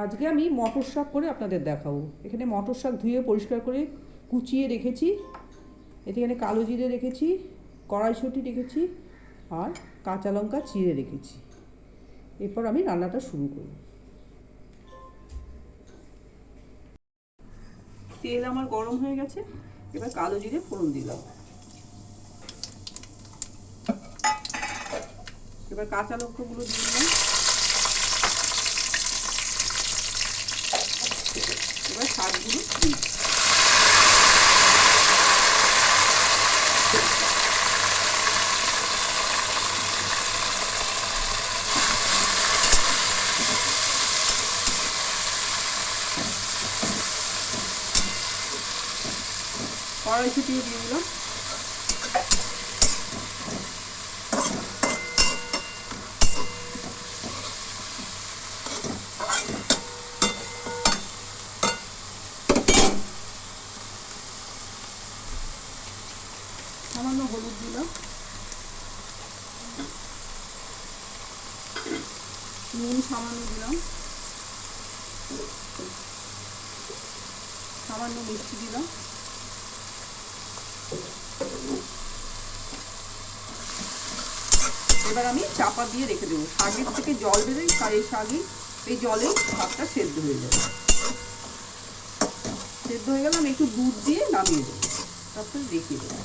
আজকে আমি মটর শাক করে আপনাদের দেখাবো। এখানে মটর শাক ধুয়ে পরিষ্কার করে কুচিয়ে রেখেছি। এখানে কালো জিরে রেখেছি, কড়াইশুঁটি রেখেছি আর কাঁচা লঙ্কা চিড়ে রেখেছি। এরপর আমি রান্নাটা শুরু করব। তেল আমার গরম হয়ে গেছে, এবার কালো জিরে ফোড়ন দিলাম। এবার কাঁচা লঙ্কাগুলো দিয়ে দিলাম। এবার শাকগুলো দিই। কড়াইশুঁটিও দিয়ে দিলাম। সামান্য হলুদ দিলাম, নুন সামান্য দিলাম, সামান্য মিষ্টি দিলাম। এবার আমি চাপা দিয়ে রেখে দেবো। শাকের থেকে জল বেরোয়, এই শাকই এই জলেই শাকটা সেদ্ধ হয়ে যাবে। সেদ্ধ হয়ে গেলে আমি একটু দুধ দিয়ে নামিয়ে দেবো, তারপরে দেখিয়ে দেবো।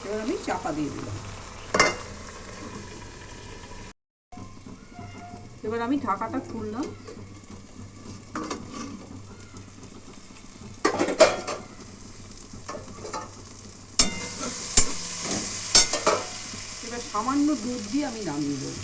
এবার আমি চাপা দিয়ে দিলাম। এবার আমি ঢাকাটা খুললাম। এবার সামান্য দুধ দিয়ে আমি নামিয়ে দেবো।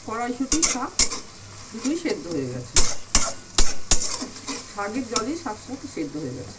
কড়াইশুঁটি শাক দুটোই সেদ্ধ হয়ে গেছে। শাকের জলেই শাকটা সেদ্ধ হয়ে গেছে।